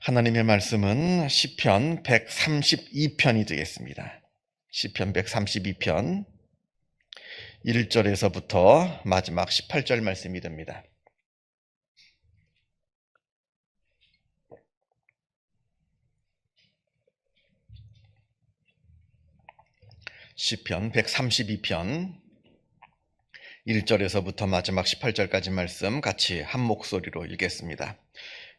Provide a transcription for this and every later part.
하나님의 말씀은 시편 132편이 되겠습니다. 시편 132편 1절에서부터 마지막 18절 말씀이 됩니다. 시편 132편 1절에서부터 마지막 18절까지 말씀 같이 한 목소리로 읽겠습니다.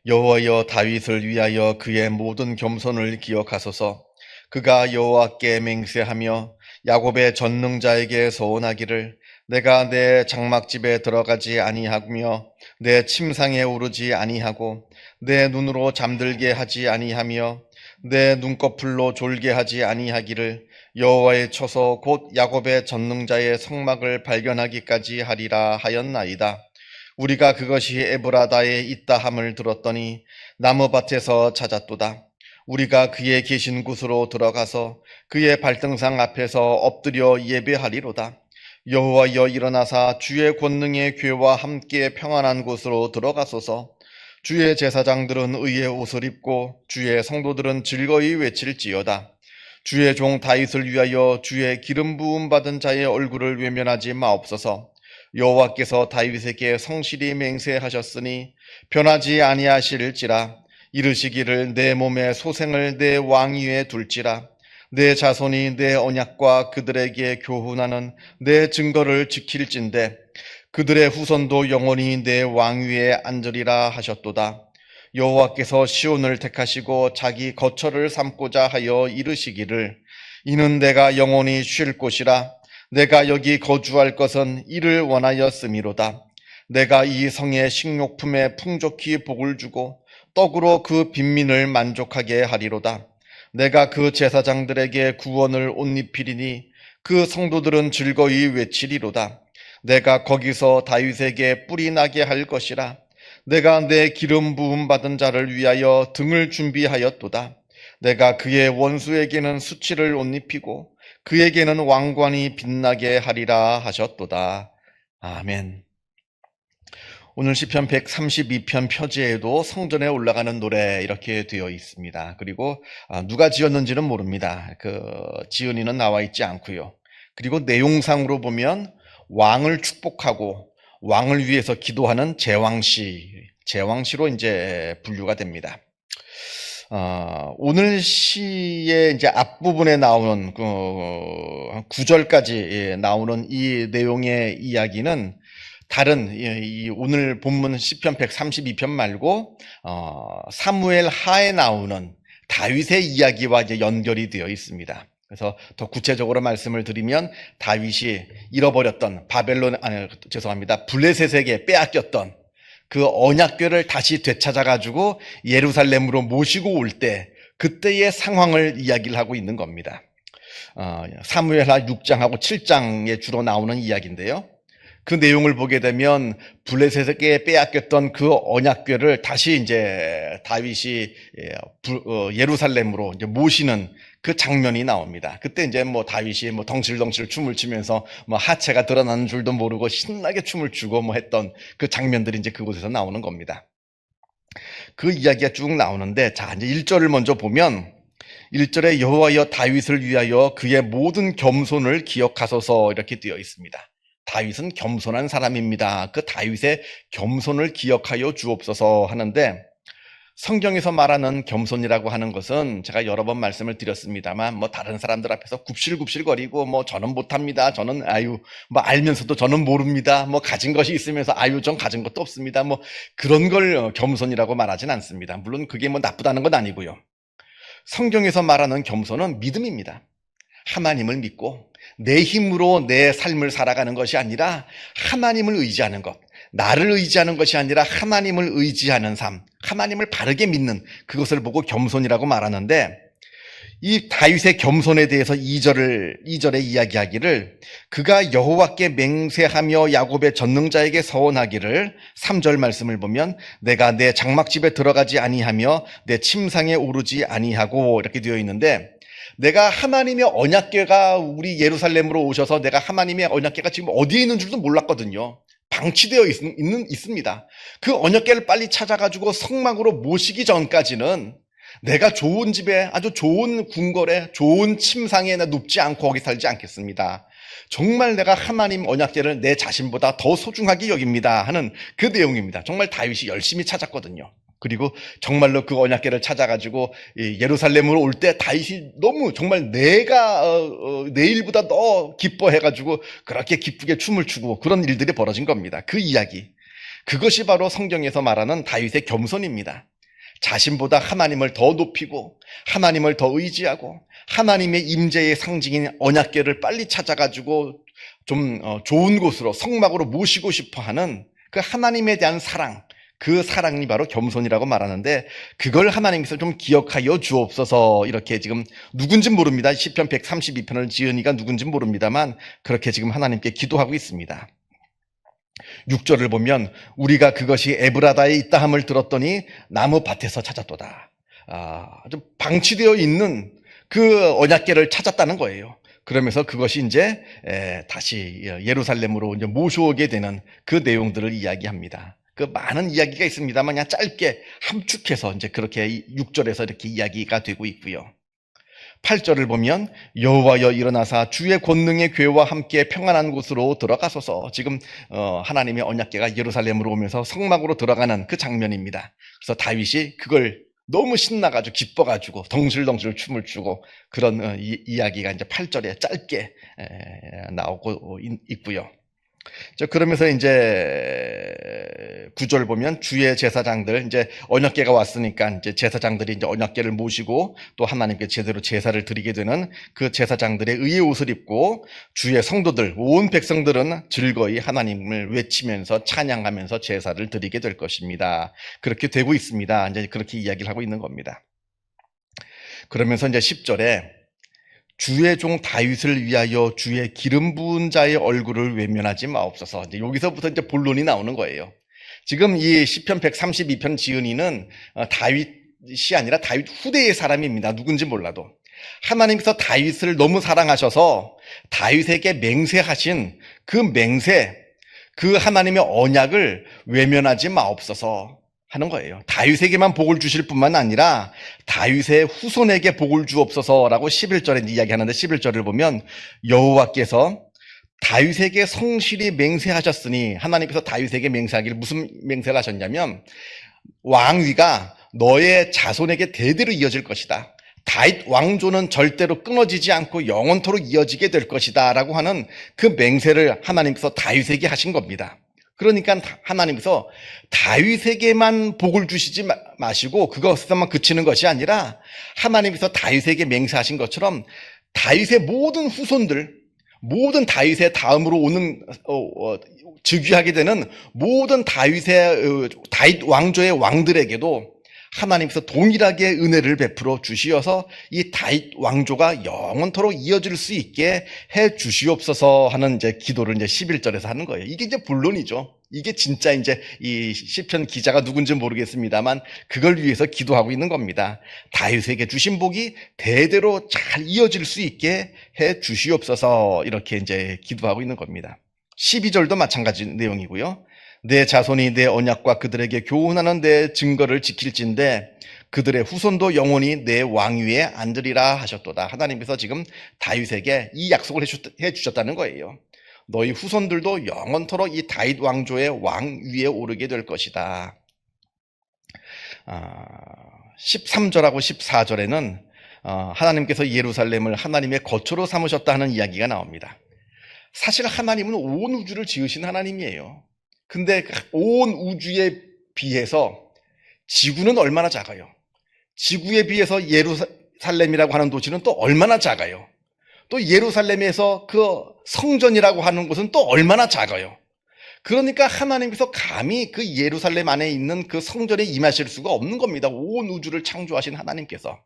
여호와여, 다윗을 위하여 그의 모든 겸손을 기억하소서. 그가 여호와께 맹세하며 야곱의 전능자에게 서원하기를, 내가 내 장막집에 들어가지 아니하며 내 침상에 오르지 아니하고 내 눈으로 잠들게 하지 아니하며 내 눈꺼풀로 졸게 하지 아니하기를, 여호와의 처소 곧 야곱의 전능자의 성막을 발견하기까지 하리라 하였나이다. 우리가 그것이 에브라다에 있다 함을 들었더니 나무밭에서 찾았도다. 우리가 그의 계신 곳으로 들어가서 그의 발등상 앞에서 엎드려 예배하리로다. 여호와여, 일어나사 주의 권능의 궤와 함께 평안한 곳으로 들어가소서. 주의 제사장들은 의의 옷을 입고 주의 성도들은 즐거이 외칠지어다. 주의 종 다윗을 위하여 주의 기름 부음 받은 자의 얼굴을 외면하지 마옵소서. 여호와께서 다윗에게 성실히 맹세하셨으니 변하지 아니하실지라. 이르시기를, 내 몸에 소생을 내 왕위에 둘지라. 내 자손이 내 언약과 그들에게 교훈하는 내 증거를 지킬진대. 그들의 후손도 영원히 내 왕위에 앉으리라 하셨도다. 여호와께서 시온을 택하시고 자기 거처를 삼고자 하여 이르시기를, 이는 내가 영원히 쉴 곳이라. 내가 여기 거주할 것은 이를 원하였음이로다. 내가 이 성의 식료품에 풍족히 복을 주고 떡으로 그 빈민을 만족하게 하리로다. 내가 그 제사장들에게 구원을 옷 입히리니 그 성도들은 즐거이 외치리로다. 내가 거기서 다윗에게 뿔이 나게 할 것이라. 내가 내 기름 부음 받은 자를 위하여 등을 준비하였도다. 내가 그의 원수에게는 수치를 옷 입히고 그에게는 왕관이 빛나게 하리라 하셨도다. 아멘. 오늘 시편 132편 표지에도 성전에 올라가는 노래 이렇게 되어 있습니다. 그리고 누가 지었는지는 모릅니다. 지은이는 나와 있지 않고요. 그리고 내용상으로 보면 왕을 축복하고 왕을 위해서 기도하는 제왕시로 이제 분류가 됩니다. 오늘 시의 이제 앞부분에 나오는 9절까지 나오는 이 내용의 이야기는 다른 이 오늘 본문 시편 132편 말고 사무엘 하에 나오는 다윗의 이야기와 이제 연결이 되어 있습니다. 그래서 더 구체적으로 말씀을 드리면, 다윗이 잃어버렸던 블레셋에게 빼앗겼던 그 언약궤를 다시 되찾아가지고 예루살렘으로 모시고 올 때, 그때의 상황을 이야기를 하고 있는 겁니다. 사무엘하 6장하고 7장에 주로 나오는 이야기인데요. 그 내용을 보게 되면 블레셋에게 빼앗겼던 그 언약궤를 다시 이제 다윗이 예루살렘으로 이제 모시는 그 장면이 나옵니다. 그때 이제 다윗이 덩실덩실 춤을 추면서 하체가 드러나는 줄도 모르고 신나게 춤을 추고 했던 그 장면들이 이제 그곳에서 나오는 겁니다. 그 이야기가 쭉 나오는데, 자, 이제 1절을 먼저 보면, 1절에 여호와여, 다윗을 위하여 그의 모든 겸손을 기억하소서 이렇게 되어 있습니다. 다윗은 겸손한 사람입니다. 그 다윗의 겸손을 기억하여 주옵소서 하는데, 성경에서 말하는 겸손이라고 하는 것은 제가 여러 번 말씀을 드렸습니다만, 다른 사람들 앞에서 굽실굽실거리고 저는 못합니다, 저는 알면서도 저는 모릅니다, 가진 것이 있으면서 전 가진 것도 없습니다, 그런 걸 겸손이라고 말하진 않습니다. 물론 그게 나쁘다는 건 아니고요. 성경에서 말하는 겸손은 믿음입니다. 하나님을 믿고 내 힘으로 내 삶을 살아가는 것이 아니라 하나님을 의지하는 것, 나를 의지하는 것이 아니라 하나님을 의지하는 삶, 하나님을 바르게 믿는 그것을 보고 겸손이라고 말하는데, 이 다윗의 겸손에 대해서 2절에 이야기하기를, 그가 여호와께 맹세하며 야곱의 전능자에게 서원하기를, 3절 말씀을 보면 내가 내 장막집에 들어가지 아니하며 내 침상에 오르지 아니하고 이렇게 되어 있는데, 내가 하나님의 언약궤가 우리 예루살렘으로 오셔서 내가 하나님의 언약궤가 지금 어디에 있는 줄도 몰랐거든요. 방치되어 있습니다. 그 언약궤를 빨리 찾아가지고 성막으로 모시기 전까지는 내가 좋은 집에 아주 좋은 궁궐에 좋은 침상에 눕지 않고 거기 살지 않겠습니다. 정말 내가 하나님 언약궤를 내 자신보다 더 소중하게 여깁니다 하는 그 내용입니다. 정말 다윗이 열심히 찾았거든요. 그리고 정말로 그 언약궤를 찾아가지고 예루살렘으로 올 때 다윗이 너무 정말 내가 내일보다 더 기뻐해가지고 그렇게 기쁘게 춤을 추고 그런 일들이 벌어진 겁니다. 그 이야기, 그것이 바로 성경에서 말하는 다윗의 겸손입니다. 자신보다 하나님을 더 높이고 하나님을 더 의지하고 하나님의 임재의 상징인 언약궤를 빨리 찾아가지고 좀 좋은 곳으로 성막으로 모시고 싶어하는 그 하나님에 대한 사랑, 그 사랑이 바로 겸손이라고 말하는데, 그걸 하나님께서 좀 기억하여 주옵소서. 이렇게 지금 누군지 모릅니다. 시편 132편을 지으니까 누군지 모릅니다만 그렇게 지금 하나님께 기도하고 있습니다. 6절을 보면 우리가 그것이 에브라다에 있다 함을 들었더니 나무 밭에서 찾았도다. 아주 방치되어 있는 그 언약궤를 찾았다는 거예요. 그러면서 그것이 이제 다시 예루살렘으로 이제 모셔오게 되는 그 내용들을 이야기합니다. 그 많은 이야기가 있습니다만 그냥 짧게 함축해서 이제 그렇게 6절에서 이렇게 이야기가 되고 있고요. 8절을 보면 여호와여 일어나사 주의 권능의 궤와 함께 평안한 곳으로 들어가소서. 지금 하나님의 언약궤가 예루살렘으로 오면서 성막으로 들어가는 그 장면입니다. 그래서 다윗이 그걸 너무 신나가지고 기뻐가지고 덩실덩실 춤을 추고 그런 이야기가 이제 8절에 짧게 나오고 있고요. 그러면서 이제 9절 보면 주의 제사장들, 이제 언약궤가 왔으니까 이제 제사장들이 이제 언약궤를 모시고 또 하나님께 제대로 제사를 드리게 되는 그 제사장들의 의의 옷을 입고 주의 성도들, 온 백성들은 즐거이 하나님을 외치면서 찬양하면서 제사를 드리게 될 것입니다. 그렇게 되고 있습니다. 이제 그렇게 이야기를 하고 있는 겁니다. 그러면서 이제 10절에 주의 종 다윗을 위하여 주의 기름 부은 자의 얼굴을 외면하지 마옵소서. 이제 여기서부터 이제 본론이 나오는 거예요. 지금 이 시편 132편 지은이는 다윗이 아니라 다윗 후대의 사람입니다. 누군지 몰라도. 하나님께서 다윗을 너무 사랑하셔서 다윗에게 맹세하신 그 맹세, 그 하나님의 언약을 외면하지 마옵소서 하는 거예요. 다윗에게만 복을 주실 뿐만 아니라 다윗의 후손에게 복을 주옵소서라고 11절에 이야기하는데, 11절을 보면 여호와께서 다윗에게 성실히 맹세하셨으니, 하나님께서 다윗에게 맹세하기를 무슨 맹세를 하셨냐면 왕위가 너의 자손에게 대대로 이어질 것이다. 다윗 왕조는 절대로 끊어지지 않고 영원토록 이어지게 될 것이다 라고 하는 그 맹세를 하나님께서 다윗에게 하신 겁니다. 그러니까 하나님께서 다윗에게만 복을 주시지 마시고 그것에만 그치는 것이 아니라 하나님께서 다윗에게 맹세하신 것처럼 다윗의 모든 후손들, 모든 다윗의 다음으로 오는 즉위하게 되는 모든 다윗 왕조의 왕들에게도 하나님께서 동일하게 은혜를 베풀어 주시어서 이 다윗 왕조가 영원토록 이어질 수 있게 해 주시옵소서 하는 이제 기도를 이제 11절에서 하는 거예요. 이게 이제 본론이죠. 이게 진짜 이제 이 시편 기자가 누군지 모르겠습니다만 그걸 위해서 기도하고 있는 겁니다. 다윗에게 주신 복이 대대로 잘 이어질 수 있게 해 주시옵소서, 이렇게 이제 기도하고 있는 겁니다. 12절도 마찬가지 내용이고요. 내 자손이 내 언약과 그들에게 교훈하는 내 증거를 지킬진대 그들의 후손도 영원히 내 왕위에 앉으리라 하셨도다. 하나님께서 지금 다윗에게 이 약속을 해주셨다는 거예요. 너희 후손들도 영원토록 이 다윗 왕조의 왕위에 오르게 될 것이다. 13절하고 14절에는 하나님께서 예루살렘을 하나님의 거처로 삼으셨다 하는 이야기가 나옵니다. 사실 하나님은 온 우주를 지으신 하나님이에요. 근데 온 우주에 비해서 지구는 얼마나 작아요? 지구에 비해서 예루살렘이라고 하는 도시는 또 얼마나 작아요? 또 예루살렘에서 그 성전이라고 하는 곳은 또 얼마나 작아요? 그러니까 하나님께서 감히 그 예루살렘 안에 있는 그 성전에 임하실 수가 없는 겁니다. 온 우주를 창조하신 하나님께서.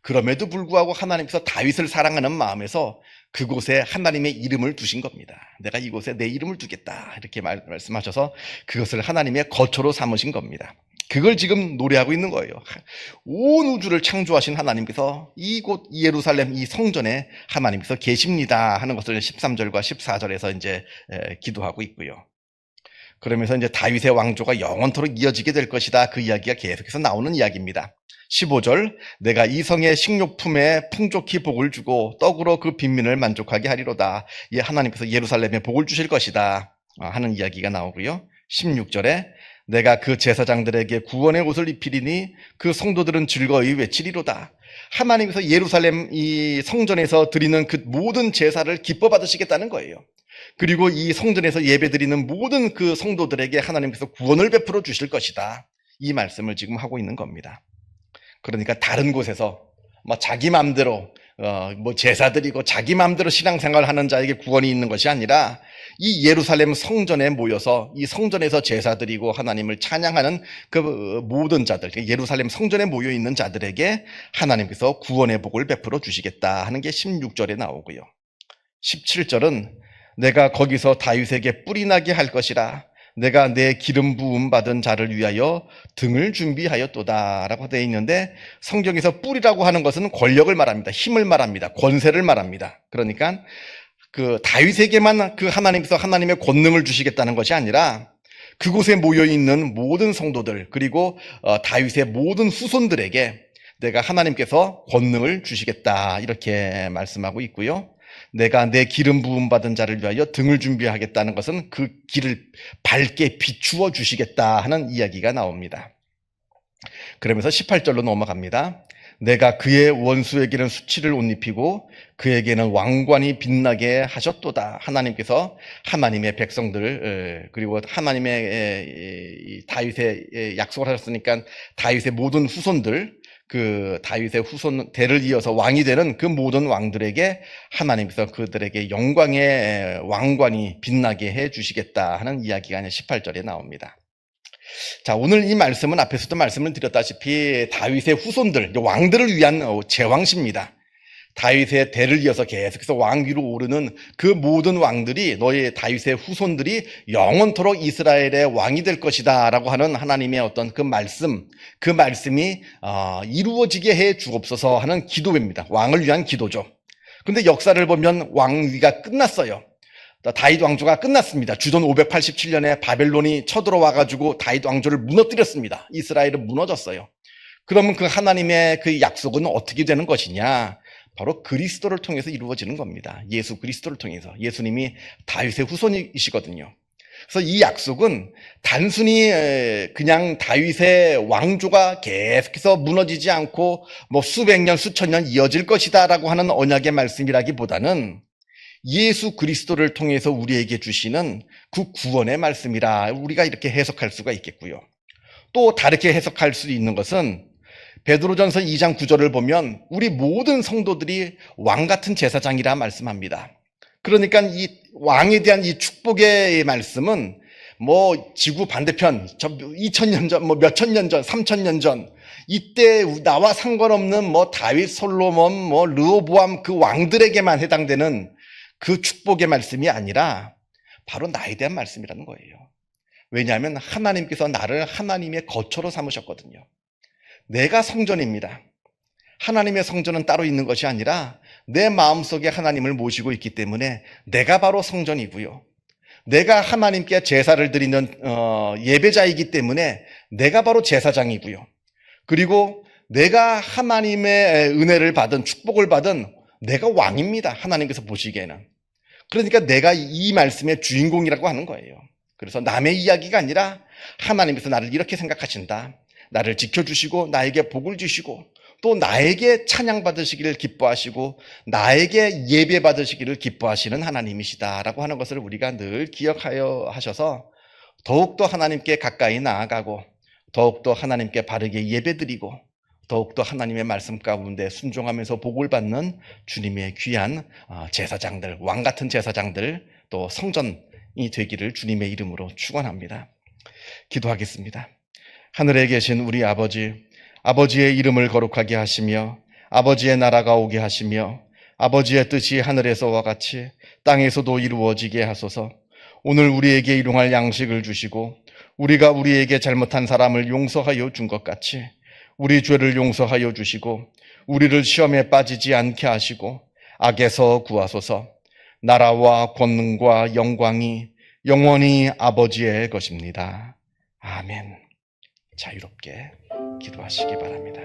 그럼에도 불구하고 하나님께서 다윗을 사랑하는 마음에서 그곳에 하나님의 이름을 두신 겁니다. 내가 이곳에 내 이름을 두겠다, 이렇게 말씀하셔서 그것을 하나님의 거처로 삼으신 겁니다. 그걸 지금 노래하고 있는 거예요. 온 우주를 창조하신 하나님께서 이곳 예루살렘 이 성전에 하나님께서 계십니다 하는 것을 13절과 14절에서 이제 기도하고 있고요. 그러면서 이제 다윗의 왕조가 영원토록 이어지게 될 것이다. 그 이야기가 계속해서 나오는 이야기입니다. 15절, 내가 이 성의 식료품에 풍족히 복을 주고 떡으로 그 빈민을 만족하게 하리로다. 예, 하나님께서 예루살렘에 복을 주실 것이다 하는 이야기가 나오고요. 16절에 내가 그 제사장들에게 구원의 옷을 입히리니 그 성도들은 즐거이 외치리로다. 하나님께서 예루살렘 이 성전에서 드리는 그 모든 제사를 기뻐 받으시겠다는 거예요. 그리고 이 성전에서 예배드리는 모든 그 성도들에게 하나님께서 구원을 베풀어 주실 것이다. 이 말씀을 지금 하고 있는 겁니다. 그러니까 다른 곳에서 뭐 자기 마음대로 뭐 제사 드리고 자기 마음대로 신앙생활 하는 자에게 구원이 있는 것이 아니라 이 예루살렘 성전에 모여서 이 성전에서 제사 드리고 하나님을 찬양하는 그 모든 자들, 예루살렘 성전에 모여 있는 자들에게 하나님께서 구원의 복을 베풀어 주시겠다 하는 게 16절에 나오고요. 17절은 내가 거기서 다윗에게 뿔이 나게 할 것이라. 내가 내 기름 부음 받은 자를 위하여 등을 준비하였도다 라고 되어 있는데, 성경에서 뿔이라고 하는 것은 권력을 말합니다. 힘을 말합니다. 권세를 말합니다. 그러니까 그 다윗에게만 그 하나님께서 하나님의 권능을 주시겠다는 것이 아니라 그곳에 모여 있는 모든 성도들, 그리고 다윗의 모든 후손들에게 내가 하나님께서 권능을 주시겠다 이렇게 말씀하고 있고요. 내가 내 기름 부음 받은 자를 위하여 등을 준비하겠다는 것은 그 길을 밝게 비추어 주시겠다 하는 이야기가 나옵니다. 그러면서 18절로 넘어갑니다. 내가 그의 원수에게는 수치를 옷 입히고 그에게는 왕관이 빛나게 하셨도다. 하나님께서 하나님의 백성들, 그리고 하나님의 다윗의 약속을 하셨으니까 다윗의 모든 후손들, 그 다윗의 후손 대를 이어서 왕이 되는 그 모든 왕들에게 하나님께서 그들에게 영광의 왕관이 빛나게 해 주시겠다 하는 이야기가 18절에 나옵니다. 자, 오늘 이 말씀은 앞에서도 말씀을 드렸다시피 다윗의 후손들, 왕들을 위한 제왕시입니다. 다윗의 대를 이어서 계속해서 왕 위로 오르는 그 모든 왕들이, 너희 다윗의 후손들이 영원토록 이스라엘의 왕이 될 것이다 라고 하는 하나님의 어떤 그 말씀이 이루어지게 해 주옵소서 하는 기도입니다. 왕을 위한 기도죠. 근데 역사를 보면 왕위가 끝났어요. 다윗 왕조가 끝났습니다. 주전 587년에 바벨론이 쳐들어와가지고 다윗 왕조를 무너뜨렸습니다. 이스라엘은 무너졌어요. 그러면 그 하나님의 그 약속은 어떻게 되는 것이냐? 바로 그리스도를 통해서 이루어지는 겁니다. 예수 그리스도를 통해서. 예수님이 다윗의 후손이시거든요. 그래서 이 약속은 단순히 그냥 다윗의 왕조가 계속해서 무너지지 않고 뭐 수백 년, 수천 년 이어질 것이다 라고 하는 언약의 말씀이라기보다는 예수 그리스도를 통해서 우리에게 주시는 그 구원의 말씀이라 우리가 이렇게 해석할 수가 있겠고요. 또 다르게 해석할 수 있는 것은 베드로전서 2장 9절을 보면 우리 모든 성도들이 왕 같은 제사장이라 말씀합니다. 그러니까 이 왕에 대한 이 축복의 말씀은 뭐 지구 반대편 2000년 전, 뭐 몇천 년 전, 3000년 전 이때 나와 상관없는 뭐 다윗, 솔로몬, 뭐 르호보암 그 왕들에게만 해당되는 그 축복의 말씀이 아니라 바로 나에 대한 말씀이라는 거예요. 왜냐하면 하나님께서 나를 하나님의 거처로 삼으셨거든요. 내가 성전입니다. 하나님의 성전은 따로 있는 것이 아니라 내 마음속에 하나님을 모시고 있기 때문에 내가 바로 성전이고요. 내가 하나님께 제사를 드리는 예배자이기 때문에 내가 바로 제사장이고요. 그리고 내가 하나님의 은혜를 받은, 축복을 받은 내가 왕입니다. 하나님께서 보시기에는. 그러니까 내가 이 말씀의 주인공이라고 하는 거예요. 그래서 남의 이야기가 아니라 하나님께서 나를 이렇게 생각하신다. 나를 지켜주시고 나에게 복을 주시고 또 나에게 찬양받으시기를 기뻐하시고 나에게 예배받으시기를 기뻐하시는 하나님이시다라고 하는 것을 우리가 늘 기억하여 하셔서 더욱더 하나님께 가까이 나아가고 더욱더 하나님께 바르게 예배드리고 더욱더 하나님의 말씀 가운데 순종하면서 복을 받는 주님의 귀한 제사장들, 왕같은 제사장들, 또 성전이 되기를 주님의 이름으로 축원합니다. 기도하겠습니다. 하늘에 계신 우리 아버지, 아버지의 이름을 거룩하게 하시며 아버지의 나라가 오게 하시며 아버지의 뜻이 하늘에서와 같이 땅에서도 이루어지게 하소서. 오늘 우리에게 일용할 양식을 주시고 우리가 우리에게 잘못한 사람을 용서하여 준 것 같이 우리 죄를 용서하여 주시고 우리를 시험에 빠지지 않게 하시고 악에서 구하소서. 나라와 권능과 영광이 영원히 아버지의 것입니다. 아멘. 자유롭게 기도하시기 바랍니다.